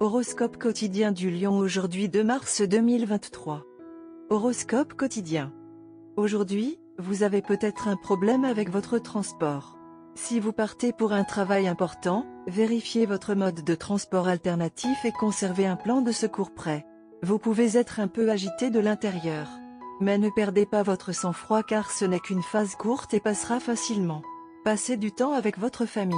Horoscope quotidien du Lion aujourd'hui 2 mars 2023. Horoscope quotidien. Aujourd'hui, vous avez peut-être un problème avec votre transport. Si vous partez pour un travail important, vérifiez votre mode de transport alternatif et conservez un plan de secours prêt. Vous pouvez être un peu agité de l'intérieur. Mais ne perdez pas votre sang-froid car ce n'est qu'une phase courte et passera facilement. Passez du temps avec votre famille.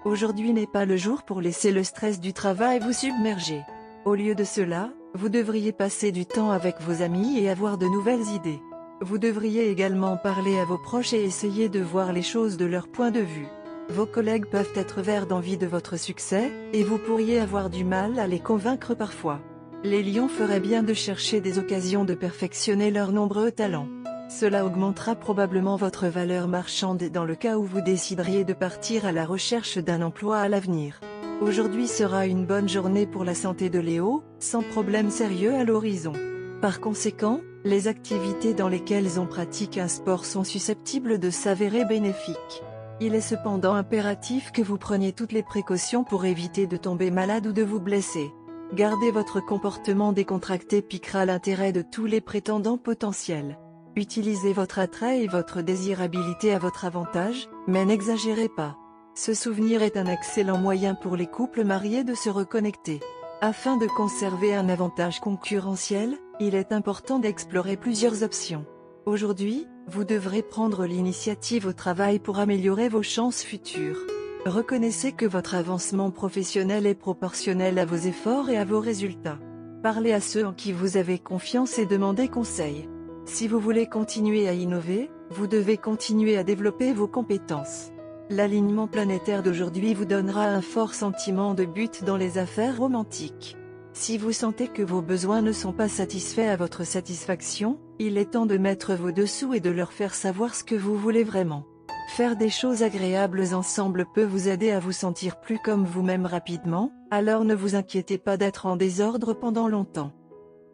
Aujourd'hui n'est pas le jour pour laisser le stress du travail vous submerger. Au lieu de cela, vous devriez passer du temps avec vos amis et avoir de nouvelles idées. Vous devriez également parler à vos proches et essayer de voir les choses de leur point de vue. Vos collègues peuvent être verts d'envie de votre succès, et vous pourriez avoir du mal à les convaincre parfois. Les lions feraient bien de chercher des occasions de perfectionner leurs nombreux talents. Cela augmentera probablement votre valeur marchande dans le cas où vous décideriez de partir à la recherche d'un emploi à l'avenir. Aujourd'hui sera une bonne journée pour la santé de Léo, sans problème sérieux à l'horizon. Par conséquent, les activités dans lesquelles on pratique un sport sont susceptibles de s'avérer bénéfiques. Il est cependant impératif que vous preniez toutes les précautions pour éviter de tomber malade ou de vous blesser. Gardez votre comportement décontracté piquera l'intérêt de tous les prétendants potentiels. Utilisez votre attrait et votre désirabilité à votre avantage, mais n'exagérez pas. Ce souvenir est un excellent moyen pour les couples mariés de se reconnecter. Afin de conserver un avantage concurrentiel, il est important d'explorer plusieurs options. Aujourd'hui, vous devrez prendre l'initiative au travail pour améliorer vos chances futures. Reconnaissez que votre avancement professionnel est proportionnel à vos efforts et à vos résultats. Parlez à ceux en qui vous avez confiance et demandez conseil. Si vous voulez continuer à innover, vous devez continuer à développer vos compétences. L'alignement planétaire d'aujourd'hui vous donnera un fort sentiment de but dans les affaires romantiques. Si vous sentez que vos besoins ne sont pas satisfaits à votre satisfaction, il est temps de mettre vos dessous et de leur faire savoir ce que vous voulez vraiment. Faire des choses agréables ensemble peut vous aider à vous sentir plus comme vous-même rapidement, alors ne vous inquiétez pas d'être en désordre pendant longtemps.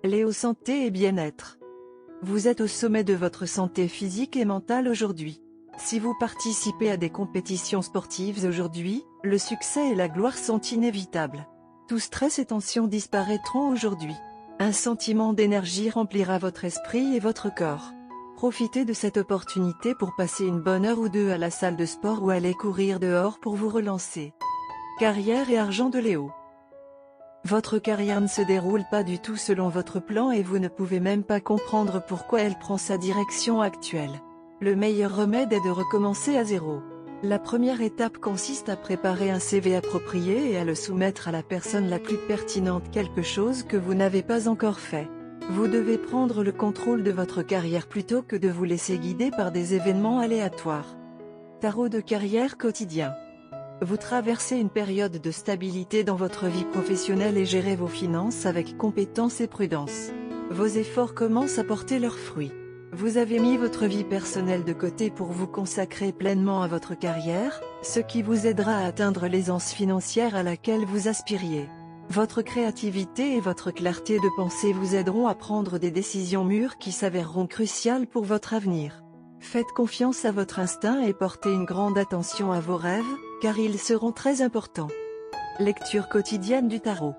Léo, santé et bien-être. Vous êtes au sommet de votre santé physique et mentale aujourd'hui. Si vous participez à des compétitions sportives aujourd'hui, le succès et la gloire sont inévitables. Tout stress et tension disparaîtront aujourd'hui. Un sentiment d'énergie remplira votre esprit et votre corps. Profitez de cette opportunité pour passer une bonne heure ou deux à la salle de sport ou aller courir dehors pour vous relancer. Carrière et argent de Léo. Votre carrière ne se déroule pas du tout selon votre plan et vous ne pouvez même pas comprendre pourquoi elle prend sa direction actuelle. Le meilleur remède est de recommencer à zéro. La première étape consiste à préparer un CV approprié et à le soumettre à la personne la plus pertinente, quelque chose que vous n'avez pas encore fait. Vous devez prendre le contrôle de votre carrière plutôt que de vous laisser guider par des événements aléatoires. Tarot de carrière quotidien. Vous traversez une période de stabilité dans votre vie professionnelle et gérez vos finances avec compétence et prudence. Vos efforts commencent à porter leurs fruits. Vous avez mis votre vie personnelle de côté pour vous consacrer pleinement à votre carrière, ce qui vous aidera à atteindre l'aisance financière à laquelle vous aspiriez. Votre créativité et votre clarté de pensée vous aideront à prendre des décisions mûres qui s'avéreront cruciales pour votre avenir. Faites confiance à votre instinct et portez une grande attention à vos rêves, car ils seront très importants. Lecture quotidienne du tarot.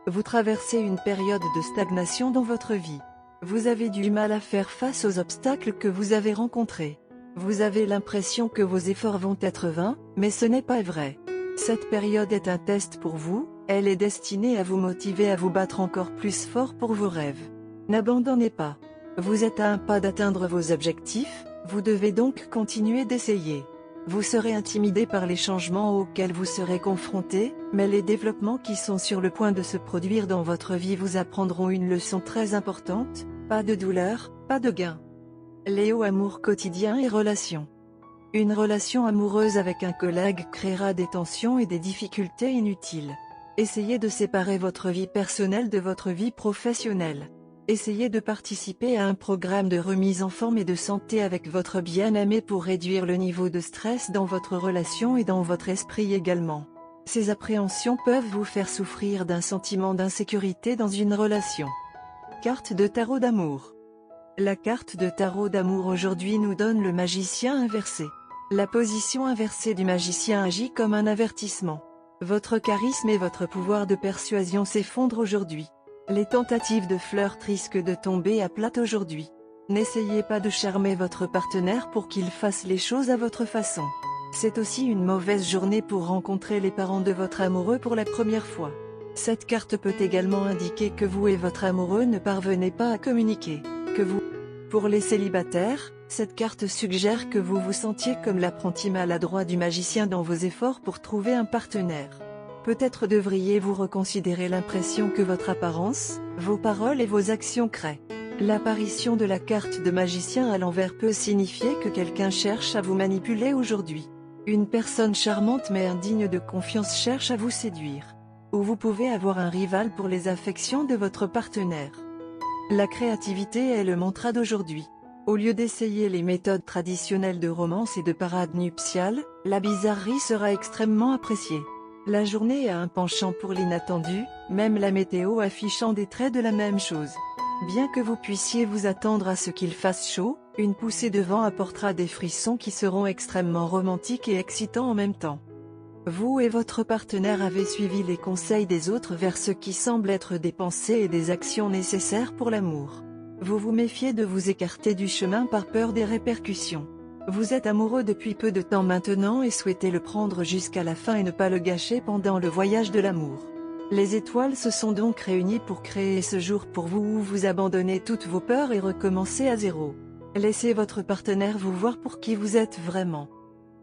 Vous traversez une période de stagnation dans votre vie. Vous avez du mal à faire face aux obstacles que vous avez rencontrés. Vous avez l'impression que vos efforts vont être vains, mais ce n'est pas vrai. Cette période est un test pour vous, elle est destinée à vous motiver à vous battre encore plus fort pour vos rêves. N'abandonnez pas. Vous êtes à un pas d'atteindre vos objectifs, vous devez donc continuer d'essayer. Vous serez intimidé par les changements auxquels vous serez confronté, mais les développements qui sont sur le point de se produire dans votre vie vous apprendront une leçon très importante, pas de douleur, pas de gain. Léo, amour quotidien et relations. Une relation amoureuse avec un collègue créera des tensions et des difficultés inutiles. Essayez de séparer votre vie personnelle de votre vie professionnelle. Essayez de participer à un programme de remise en forme et de santé avec votre bien-aimé pour réduire le niveau de stress dans votre relation et dans votre esprit également. Ces appréhensions peuvent vous faire souffrir d'un sentiment d'insécurité dans une relation. Carte de tarot d'amour. La carte de tarot d'amour aujourd'hui nous donne le magicien inversé. La position inversée du magicien agit comme un avertissement. Votre charisme et votre pouvoir de persuasion s'effondrent aujourd'hui. Les tentatives de flirt risquent de tomber à plat aujourd'hui. N'essayez pas de charmer votre partenaire pour qu'il fasse les choses à votre façon. C'est aussi une mauvaise journée pour rencontrer les parents de votre amoureux pour la première fois. Cette carte peut également indiquer que vous et votre amoureux ne parvenez pas à communiquer. Pour les célibataires, cette carte suggère que vous vous sentiez comme l'apprenti maladroit du magicien dans vos efforts pour trouver un partenaire. Peut-être devriez-vous reconsidérer l'impression que votre apparence, vos paroles et vos actions créent. L'apparition de la carte de magicien à l'envers peut signifier que quelqu'un cherche à vous manipuler aujourd'hui. Une personne charmante mais indigne de confiance cherche à vous séduire. Ou vous pouvez avoir un rival pour les affections de votre partenaire. La créativité est le mantra d'aujourd'hui. Au lieu d'essayer les méthodes traditionnelles de romance et de parade nuptiale, la bizarrerie sera extrêmement appréciée. La journée a un penchant pour l'inattendu, même la météo affichant des traits de la même chose. Bien que vous puissiez vous attendre à ce qu'il fasse chaud, une poussée de vent apportera des frissons qui seront extrêmement romantiques et excitants en même temps. Vous et votre partenaire avez suivi les conseils des autres vers ce qui semble être des pensées et des actions nécessaires pour l'amour. Vous vous méfiez de vous écarter du chemin par peur des répercussions. Vous êtes amoureux depuis peu de temps maintenant et souhaitez le prendre jusqu'à la fin et ne pas le gâcher pendant le voyage de l'amour. Les étoiles se sont donc réunies pour créer ce jour pour vous où vous abandonnez toutes vos peurs et recommencez à zéro. Laissez votre partenaire vous voir pour qui vous êtes vraiment.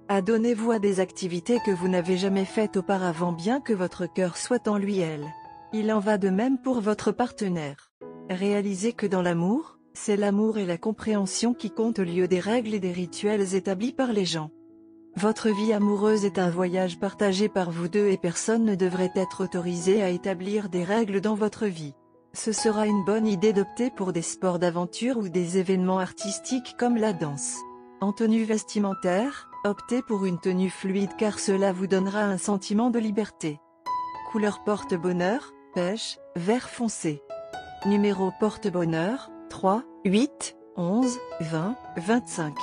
Adonnez-vous à des activités que vous n'avez jamais faites auparavant bien que votre cœur soit en lui elle. Il en va de même pour votre partenaire. Réalisez que dans l'amour, c'est l'amour et la compréhension qui comptent au lieu des règles et des rituels établis par les gens. Votre vie amoureuse est un voyage partagé par vous deux et personne ne devrait être autorisé à établir des règles dans votre vie. Ce sera une bonne idée d'opter pour des sports d'aventure ou des événements artistiques comme la danse. En tenue vestimentaire, optez pour une tenue fluide car cela vous donnera un sentiment de liberté. Couleur porte-bonheur, pêche, vert foncé. Numéro porte-bonheur, 3, 8, 11, 20, 25.